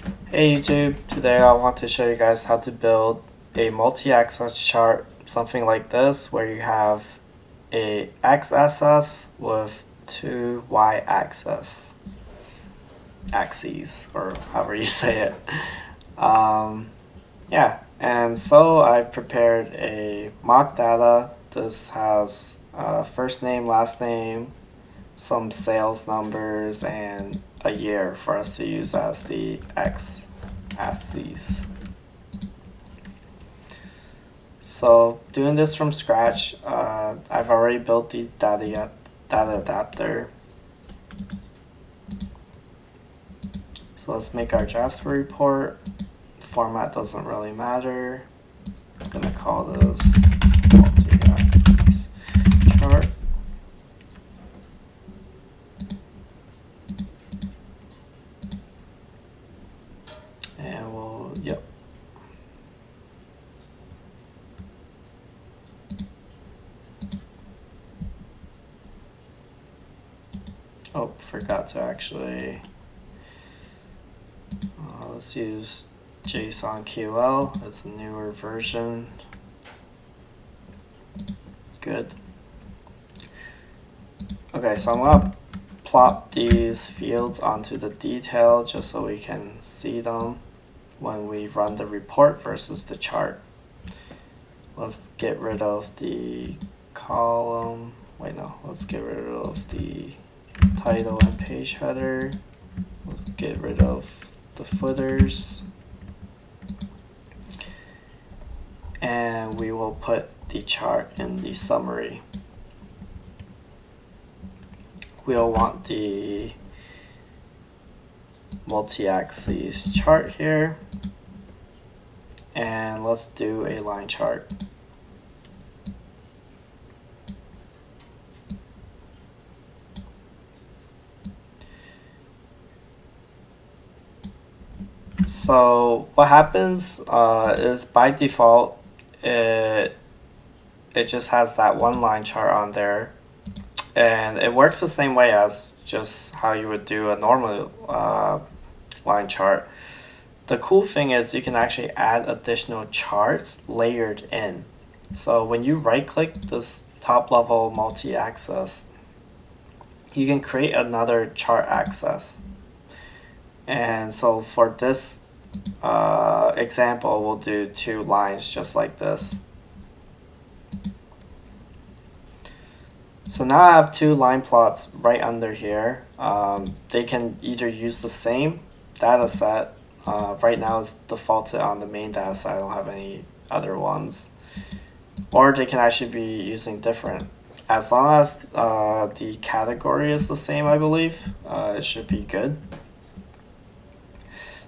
Hey YouTube, today I want to show you guys how to build a multi-axis chart, something like this, where you have a x-axis with two y-axes, axes, or however you say it. Yeah, and so I've prepared a mock data. This has first name, last name, some sales numbers, and a year for us to use as the x-axis. So doing this from scratch, I've already built the data adapter. So let's make our Jasper report. Format doesn't really matter. I'm gonna call this multi-axis chart. And yep. Oh, forgot to actually, let's use JSON-QL. It's a newer version. Good. Okay, so I'm gonna plop these fields onto the detail just so we can see them when we run the report versus the chart. Let's get rid of the column. Wait, no, let's get rid of the title and page header. Let's get rid of the footers. And we will put the chart in the summary. We'll want the multi-axis chart here. And let's do a line chart. So what happens is by default it just has that one line chart on there, and it works the same way as just how you would do a normal line chart. The cool thing is you can actually add additional charts layered in. So when you right click this top level multi-axis, you can create another chart axis. And so for this example, we'll do two lines just like this. So now I have two line plots right under here. They can either use the same data set. Right now it's defaulted on the main data set. I don't have any other ones. Or they can actually be using different. As long as the category is the same, I believe, it should be good.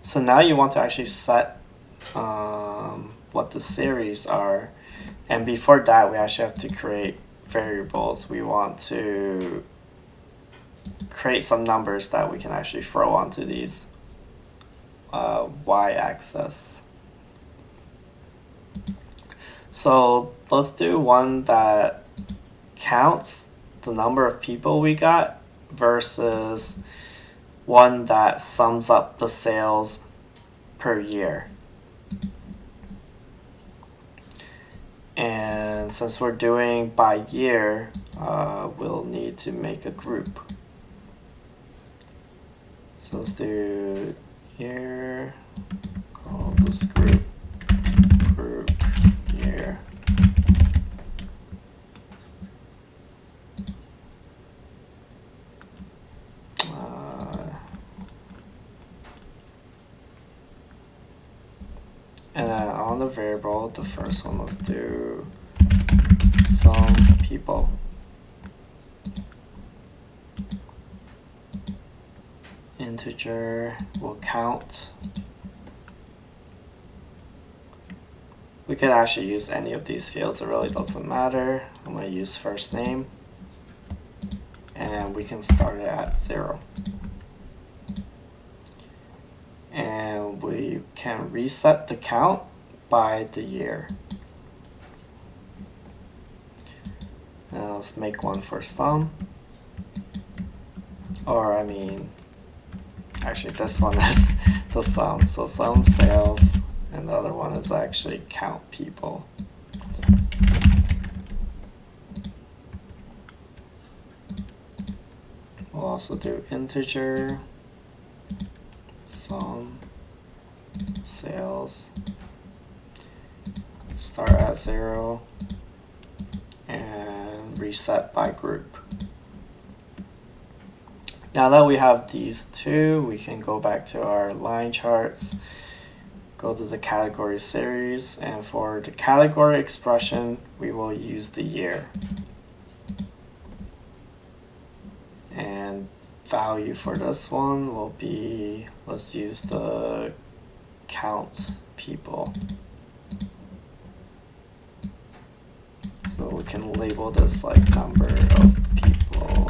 So now you want to actually set what the series are. And before that, we actually have to create variables. We want to create some numbers that we can actually throw onto these y-axis. So let's do one that counts the number of people we got versus one that sums up the sales per year. And since we're doing by year, we'll need to make a group. So let's do year, call this group year. And then on the variable, the first one, let's do some people. Integer will count. We could actually use any of these fields, it really doesn't matter. I'm going to use first name. And we can start it at 0. And we can reset the count by the year. Now let's make one for sum. Or I mean, Actually, this one is the sum. So sum sales, and the other one is actually count people. We'll also do integer, sum, sales, start at 0, and reset by group. Now that we have these two, we can go back to our line charts, go to the category series, and for the category expression, we will use the year. And value for this one will be, let's use the count people. So we can label this like number of people,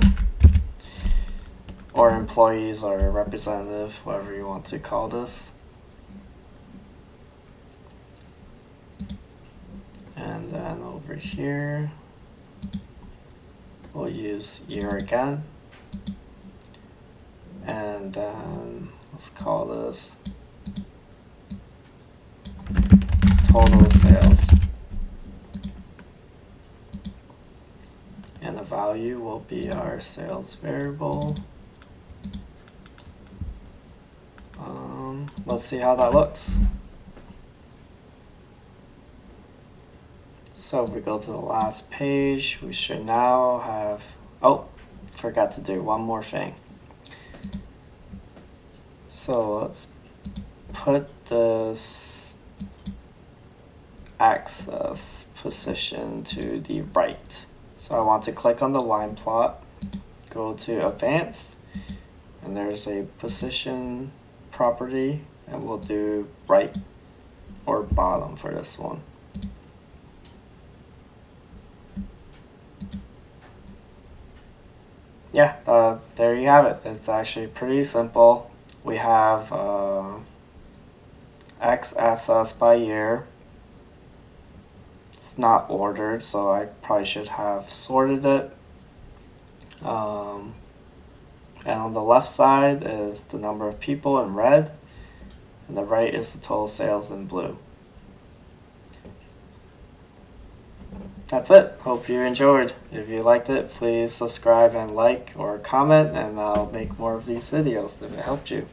or employees, or representative, whatever you want to call this. And then over here, we'll use year again. And then let's call this total sales. And the value will be our sales variable. Let's see how that looks. So if we go to the last page, we should now have, oh, forgot to do one more thing. So let's put this axis position to the right. So I want to click on the line plot, go to advanced, and there's a position property, and we'll do right or bottom for this one. Yeah, there you have it. It's actually pretty simple. We have x-axis by year. It's not ordered, so I probably should have sorted it. And on the left side is the number of people in red, and the right is the total sales in blue. That's it. Hope you enjoyed. If you liked it, please subscribe and like or comment, and I'll make more of these videos if it helped you.